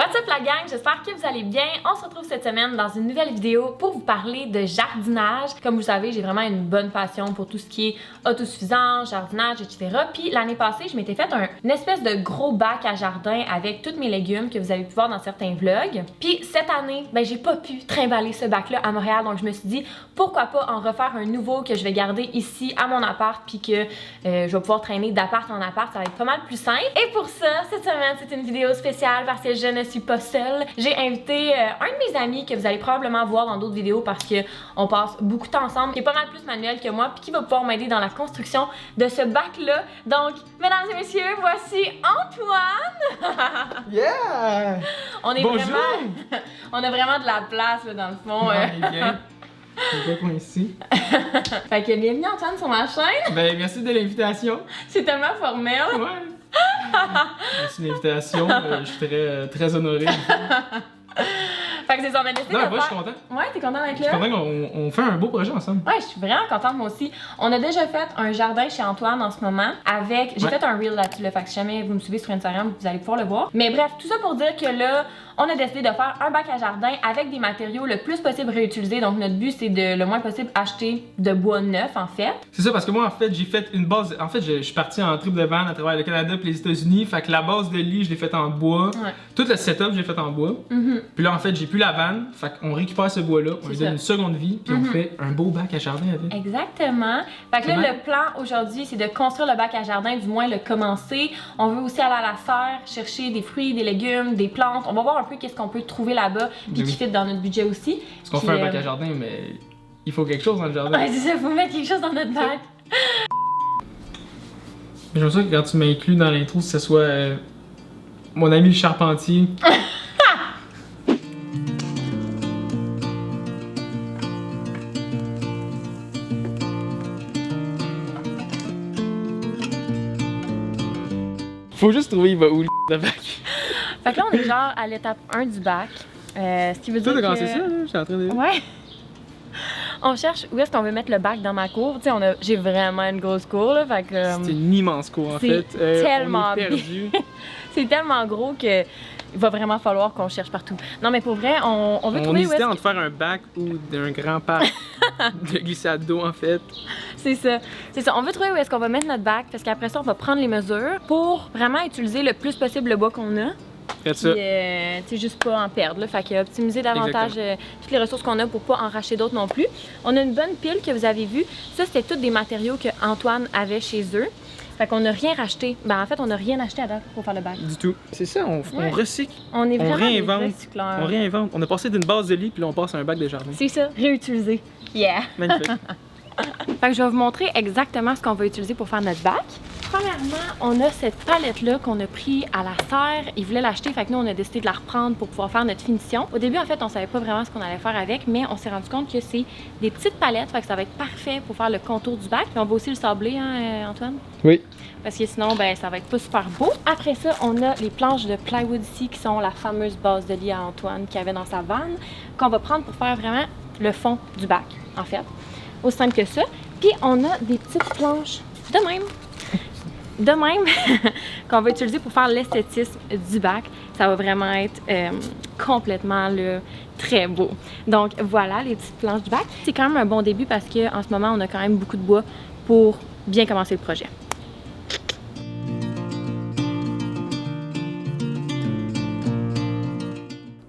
What's up la gang, j'espère que vous allez bien. On se retrouve cette semaine dans une nouvelle vidéo pour vous parler de jardinage. Comme vous savez, j'ai vraiment une bonne passion pour tout ce qui est autosuffisance, jardinage, etc. Puis l'année passée, je m'étais fait une espèce de gros bac à jardin avec tous mes légumes que vous avez pu voir dans certains vlogs. Puis cette année, ben j'ai pas pu trimballer ce bac-là à Montréal, donc je me suis dit pourquoi pas en refaire un nouveau que je vais garder ici à mon appart, puis que je vais pouvoir traîner d'appart en appart, ça va être pas mal plus simple. Et pour ça, cette semaine, c'est une vidéo spéciale parce que je ne suis pas seule. J'ai invité un de mes amis que vous allez probablement voir dans d'autres vidéos parce que on passe beaucoup de temps ensemble, qui est pas mal plus manuel que moi, puis qui va pouvoir m'aider dans la construction de ce bac-là. Donc, mesdames et messieurs, voici Antoine! Yeah! On est Bonjour! vraiment... on a vraiment de la place là, dans le fond. Ouais, bien. C'est bien coincé. Fait que bienvenue Antoine sur ma chaîne. Ben, merci de l'invitation. C'est tellement formel. Ouais. Merci de l'invitation. Je suis très honoré. Fait que c'est ça, on a décidé Non, de moi, faire... je suis content. Ouais, t'es content d'être Je suis là? content qu'on fait un beau projet ensemble. Ouais, je suis vraiment contente moi aussi. On a déjà fait un jardin chez Antoine en ce moment avec... J'ai fait un reel là-dessus, là, fait que si jamais vous me suivez sur Instagram, vous allez pouvoir le voir. Mais bref, tout ça pour dire que là, on a décidé de faire un bac à jardin avec des matériaux le plus possible réutilisés. Donc notre but, c'est de le moins possible acheter de bois neuf en fait. C'est ça, parce que moi, en fait, j'ai fait une base... En fait, je suis parti en trip de van à travers le Canada et les États-Unis. Fait que la base de lit, je l'ai faite en bois. Ouais. Tout le setup, je l'ai fait en bois. Puis là, en fait, j'ai plus la vanne. Fait qu'on récupère ce bois-là, on lui donne une seconde vie, puis on fait un beau bac à jardin avec. Exactement. Fait que là, le plan aujourd'hui, c'est de construire le bac à jardin, du moins le commencer. On veut aussi aller à la serre, chercher des fruits, des légumes, des plantes. On va voir un peu qu'est-ce qu'on peut trouver là-bas, puis qui fit dans notre budget aussi. Parce qu'on fait un bac à jardin, mais il faut quelque chose dans le jardin. Ouais, c'est ça, faut mettre quelque chose dans notre bac. J'aime ça que quand tu m'inclus dans l'intro, que ce soit mon ami le charpentier. Faut juste trouver il va où le bac. Fait que là, on est genre à l'étape 1 du bac. Ce qui veut dire Toi, que... t'as commencé ça, là? J'étais en train de... Ouais. On cherche où est-ce qu'on veut mettre le bac dans ma cour. Tu sais, j'ai vraiment une grosse cour, là, fait que... C'est une immense cour, en fait. Tellement on est perdu. C'est tellement gros que il va vraiment falloir qu'on cherche partout. Non, mais pour vrai, on veut trouver où hésitait est-ce entre faire un bac ou d'un grand parc de glissade d'eau, en fait. C'est ça. C'est ça. On veut trouver où est-ce qu'on va mettre notre bac parce qu'après ça, on va prendre les mesures pour vraiment utiliser le plus possible le bois qu'on a. Faites ça. Puis, tu sais, juste pas en perdre, là. Fait que optimiser davantage toutes les ressources qu'on a pour pas en racheter d'autres non plus. On a une bonne pile que vous avez vue. Ça, c'était tous des matériaux que Antoine avait chez eux. Fait qu'on n'a rien racheté. Ben, en fait, on n'a rien acheté à date pour faire le bac. Du tout. C'est ça, on recycle. On est vraiment réinvente. des recycleurs. On réinvente. On a passé d'une base de lit, puis là, on passe à un bac de jardin. C'est ça, réutiliser. Yeah! Magnifique. Fait que je vais vous montrer exactement ce qu'on va utiliser pour faire notre bac. Premièrement, on a cette palette-là qu'on a pris à la serre. Ils voulaient l'acheter, fait que nous, on a décidé de la reprendre pour pouvoir faire notre finition. Au début, en fait, on savait pas vraiment ce qu'on allait faire avec, mais on s'est rendu compte que c'est des petites palettes, fait que ça va être parfait pour faire le contour du bac. Puis on va aussi le sabler, hein, Antoine? Oui. Parce que sinon, ben, ça va être pas super beau. Après ça, on a les planches de plywood ici, qui sont la fameuse base de lit à Antoine qu'il avait dans sa vanne, qu'on va prendre pour faire vraiment le fond du bac, en fait. Aussi simple que ça. Puis on a des petites planches de même qu'on va utiliser pour faire l'esthétisme du bac. Ça va vraiment être complètement là, très beau. Donc voilà les petites planches du bac. C'est quand même un bon début parce qu'en ce moment on a quand même beaucoup de bois pour bien commencer le projet.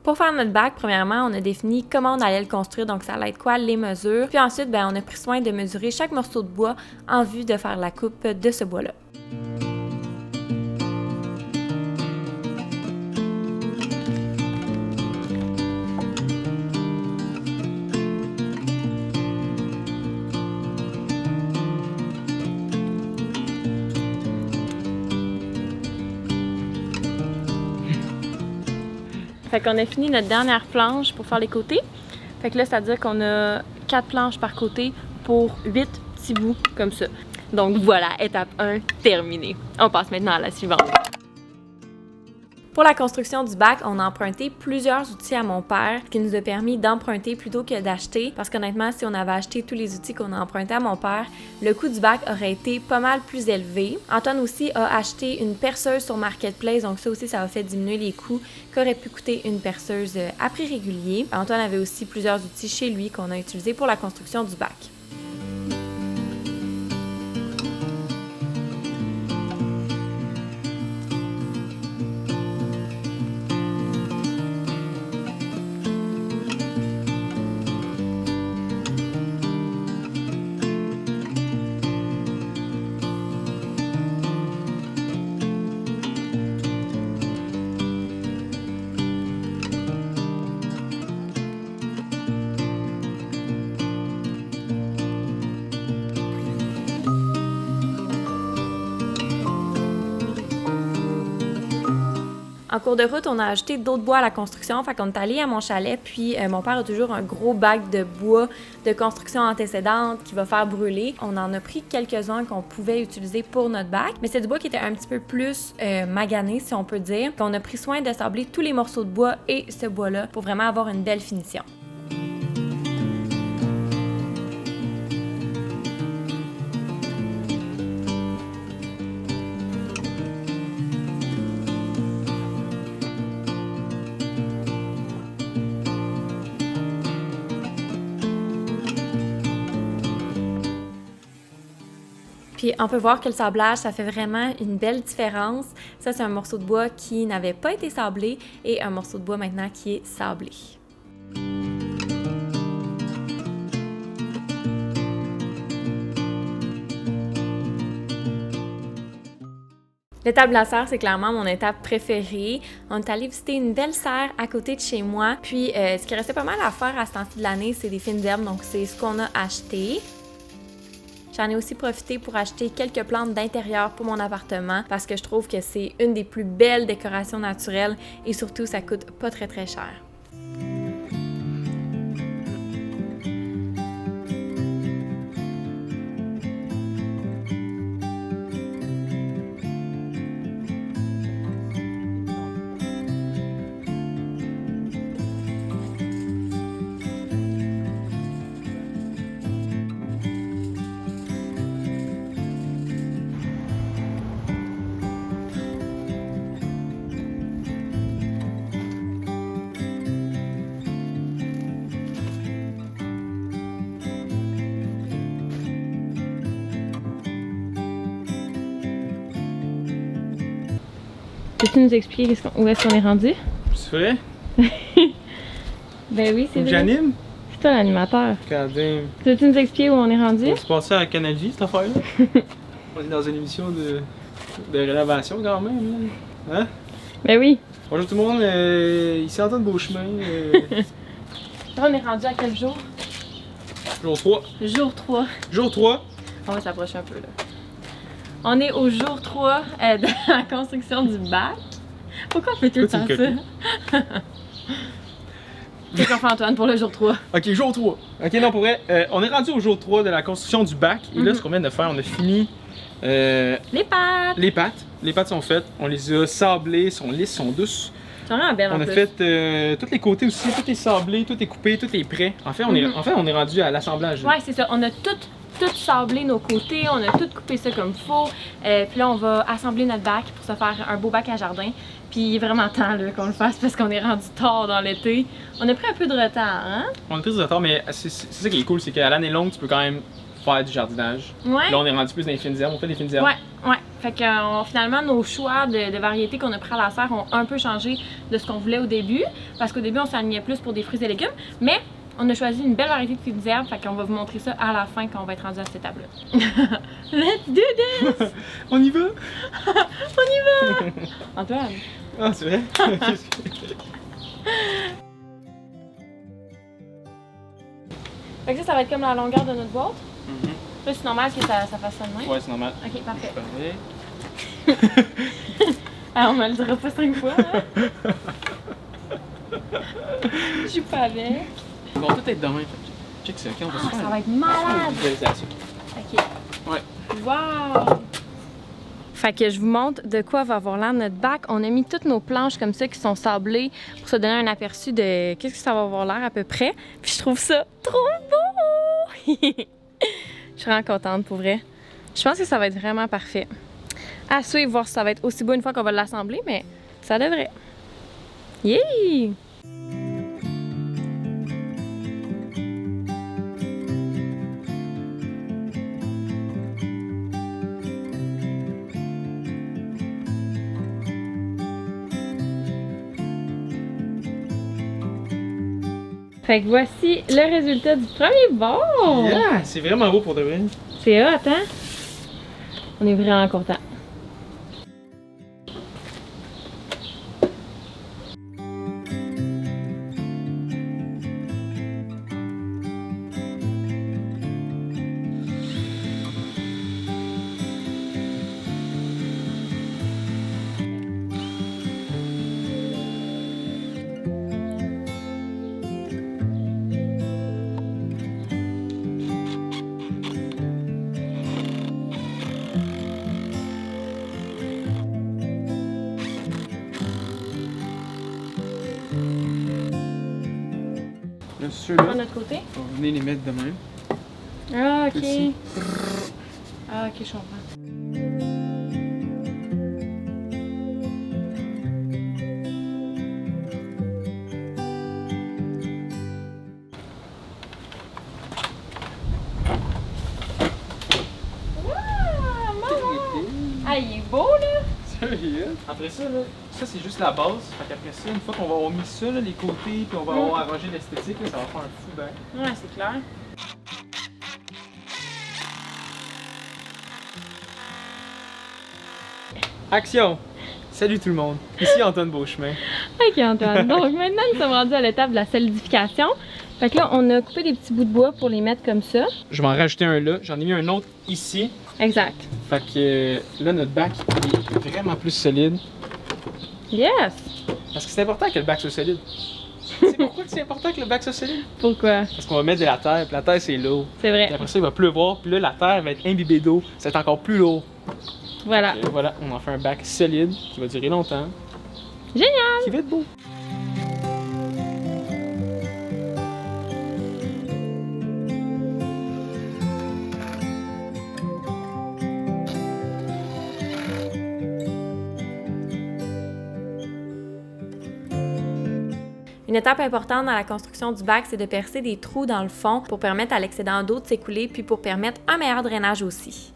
Pour faire notre bac, premièrement, on a défini comment on allait le construire, donc ça allait être quoi les mesures. Puis ensuite, ben, on a pris soin de mesurer chaque morceau de bois en vue de faire la coupe de ce bois-là. Fait qu'on a fini notre dernière planche pour faire les côtés. Fait que là, c'est-à-dire qu'on a 4 planches par côté pour 8 petits bouts comme ça. Donc voilà, étape 1 terminée. On passe maintenant à la suivante. Pour la construction du bac, on a emprunté plusieurs outils à mon père, ce qui nous a permis d'emprunter plutôt que d'acheter, parce qu'honnêtement, si on avait acheté tous les outils qu'on a empruntés à mon père, le coût du bac aurait été pas mal plus élevé. Antoine aussi a acheté une perceuse sur Marketplace, donc ça aussi, ça a fait diminuer les coûts qu'aurait pu coûter une perceuse à prix régulier. Antoine avait aussi plusieurs outils chez lui qu'on a utilisés pour la construction du bac. En cours de route, on a ajouté d'autres bois à la construction, fait qu'on est allé à mon chalet, puis mon père a toujours un gros bac de bois de construction antécédente qui va faire brûler. On en a pris quelques-uns qu'on pouvait utiliser pour notre bac, mais c'est du bois qui était un petit peu plus magané, si on peut dire. Puis on a pris soin de sabler tous les morceaux de bois et ce bois-là pour vraiment avoir une belle finition. Puis on peut voir que le sablage, ça fait vraiment une belle différence. Ça, c'est un morceau de bois qui n'avait pas été sablé et un morceau de bois maintenant qui est sablé. L'étape glaciaire, c'est clairement mon étape préférée. On est allé visiter une belle serre à côté de chez moi. Puis, ce qui restait pas mal à faire à ce temps-ci de l'année, c'est des fines herbes. Donc, c'est ce qu'on a acheté. J'en ai aussi profité pour acheter quelques plantes d'intérieur pour mon appartement parce que je trouve que c'est une des plus belles décorations naturelles et surtout, ça coûte pas très cher. Peux-tu nous expliquer où est-ce qu'on est rendu? C'est vrai? Ben oui, c'est vrai. J'anime? C'est toi l'animateur. Regardez. Peux-tu nous expliquer où on est rendu? On se passait à Canadie, cette affaire-là. On est dans une émission de rénovation quand même. Là. Hein? Ben oui. Bonjour tout le monde, ici Antoine Beauchemin. Là, on est rendu à quel jour? Jour 3. Jour 3. Jour 3. On va s'approcher un peu là. On est au jour 3 de la construction du bac. Pourquoi on fait tout le temps ça? Qu'est-ce qu'on fait, Antoine, pour le jour 3? Ok, jour 3. Ok, non, pour vrai, on est rendu au jour 3 de la construction du bac. Et là, ce qu'on vient de faire, on a fini les pâtes. Les pâtes sont faites. On les a sablées, sont lisses, sont douces. C'est vraiment belle en plus. On a fait tous les côtés aussi, tout est sablé, tout est coupé, tout est prêt. En fait, on est rendu à l'assemblage. Ouais, c'est ça. On a tout sablé nos côtés, on a tout coupé ça comme il faut. Puis là, on va assembler notre bac pour se faire un beau bac à jardin. Puis il est vraiment temps qu'on le fasse parce qu'on est rendu tard dans l'été. On a pris un peu de retard, hein? On a pris du retard, mais c'est ça qui est cool, c'est qu'à l'année longue, tu peux quand même faire du jardinage. Ouais. Là, on est rendu plus dans les fines herbes, on fait des fines herbes. Ouais. Fait que finalement, nos choix de variétés qu'on a pris à la serre ont un peu changé de ce qu'on voulait au début. Parce qu'au début, on s'alignait plus pour des fruits et légumes. Mais on a choisi une belle variété de fines herbes, fait qu'on va vous montrer ça à la fin quand on va être rendu à cette étape-là. Let's do this! On y va? On y va! Antoine! Ah, c'est vrai? Fait que ça va être comme la longueur de notre boîte. Là, c'est normal que ça fasse ça de même. Ouais, c'est normal. Ok, parfait. Alors, on me le dira pas 5 fois, hein? Je suis pas avec. Ils vont tout être demain. Check ça, ok, on va se faire. Ça va être malade! Visualisation. Ok. Ouais. Wow! Fait que je vous montre de quoi va avoir l'air notre bac. On a mis toutes nos planches comme ça qui sont sablées pour se donner un aperçu de qu'est-ce que ça va avoir l'air à peu près. Puis je trouve ça trop beau! Je suis vraiment contente pour vrai. Je pense que ça va être vraiment parfait. À suivre, voir si ça va être aussi beau une fois qu'on va l'assembler, mais ça devrait. Yeah! Fait que voici le résultat du premier bord! Yeah! C'est vraiment beau pour de vrai. C'est hot, hein? On est vraiment contents. Là, ceux-là, De notre côté? on va venir les mettre de même. Ah, ok. Ici. Ah, ok, je comprends. Wow, maman! Ah, il est beau, là! Sérieux? Après ça, là, ça c'est juste la base. Fait qu'après ça, une fois qu'on va avoir mis ça, là, les côtés, puis on va avoir arrangé l'esthétique, là, ça va faire un fou bain. Ouais, c'est clair. Action! Salut tout le monde, ici Antoine Beauchemin. Ok, Antoine. Donc maintenant, nous sommes rendus à l'étape de la solidification. Fait que là, on a coupé des petits bouts de bois pour les mettre comme ça. Je vais en rajouter un là, j'en ai mis un autre ici. Exact. Fait que là, notre bac il est vraiment plus solide. Yes! Parce que c'est important que le bac soit solide. Tu sais pourquoi que c'est important que le bac soit solide? Pourquoi? Parce qu'on va mettre de la terre, puis la terre c'est lourd. C'est vrai. Puis après ça, il va pleuvoir, puis là, la terre va être imbibée d'eau, ça va être encore plus lourd. Voilà. Et voilà, on en fait un bac solide qui va durer longtemps, Génial! qui va être beau. Une étape importante dans la construction du bac, c'est de percer des trous dans le fond pour permettre à l'excédent d'eau de s'écouler puis pour permettre un meilleur drainage aussi.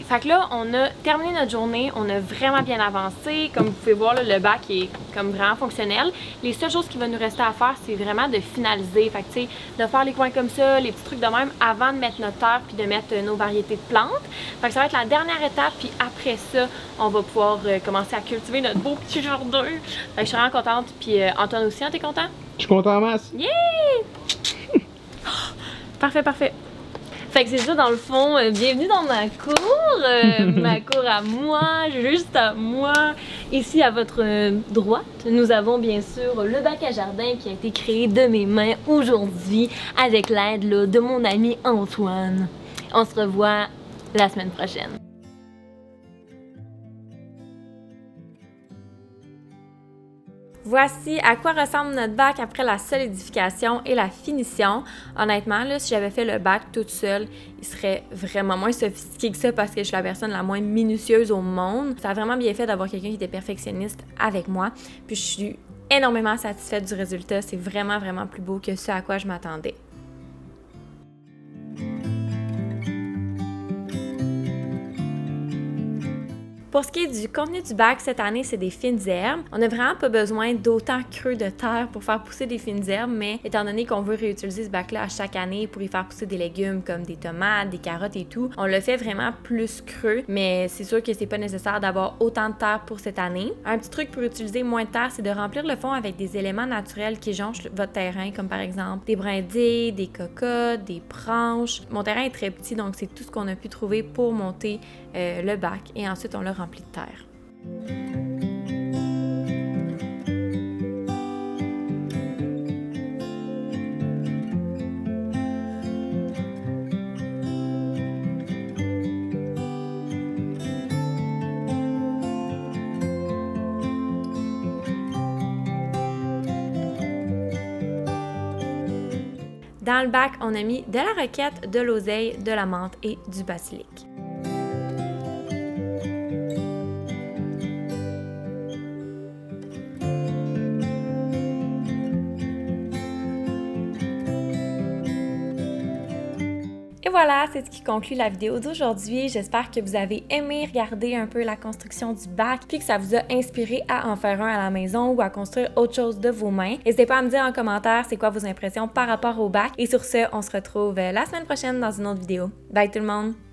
Fait que là, on a terminé notre journée, on a vraiment bien avancé. Comme vous pouvez voir, là, le bac est comme vraiment fonctionnel. Les seules choses qui vont nous rester à faire, c'est vraiment de finaliser. Fait que tu sais, de faire les coins comme ça, les petits trucs de même avant de mettre notre terre puis de mettre nos variétés de plantes. Fait que ça va être la dernière étape, puis après ça, on va pouvoir commencer à cultiver notre beau petit jardin. Fait que je suis vraiment contente, puis Antoine aussi, hein, t'es content? Je suis content en masse. Yeah! Parfait, parfait. Fait que c'est ça dans le fond, bienvenue dans ma cour, ma cour à moi, juste à moi. Ici à votre droite, nous avons bien sûr le bac à jardin qui a été créé de mes mains aujourd'hui avec l'aide là, de mon ami Antoine. On se revoit la semaine prochaine. Voici à quoi ressemble notre bac après la solidification et la finition. Honnêtement, là, si j'avais fait le bac toute seule, il serait vraiment moins sophistiqué que ça parce que je suis la personne la moins minutieuse au monde. Ça a vraiment bien fait d'avoir quelqu'un qui était perfectionniste avec moi. Puis je suis énormément satisfaite du résultat. C'est vraiment, vraiment plus beau que ce à quoi je m'attendais. Pour ce qui est du contenu du bac, cette année, c'est des fines herbes. On n'a vraiment pas besoin d'autant creux de terre pour faire pousser des fines herbes, mais étant donné qu'on veut réutiliser ce bac-là à chaque année pour y faire pousser des légumes comme des tomates, des carottes et tout, on le fait vraiment plus creux, mais c'est sûr que c'est pas nécessaire d'avoir autant de terre pour cette année. Un petit truc pour utiliser moins de terre, c'est de remplir le fond avec des éléments naturels qui jonchent votre terrain, comme par exemple des brindilles, des cocottes, des branches. Mon terrain est très petit, donc c'est tout ce qu'on a pu trouver pour monter le bac, et ensuite on l'a rempli de terre. Dans le bac, on a mis de la roquette, de l'oseille, de la menthe et du basilic. Et voilà, c'est ce qui conclut la vidéo d'aujourd'hui. J'espère que vous avez aimé regarder un peu la construction du bac, puis que ça vous a inspiré à en faire un à la maison ou à construire autre chose de vos mains. N'hésitez pas à me dire en commentaire c'est quoi vos impressions par rapport au bac. Et sur ce, on se retrouve la semaine prochaine dans une autre vidéo. Bye tout le monde!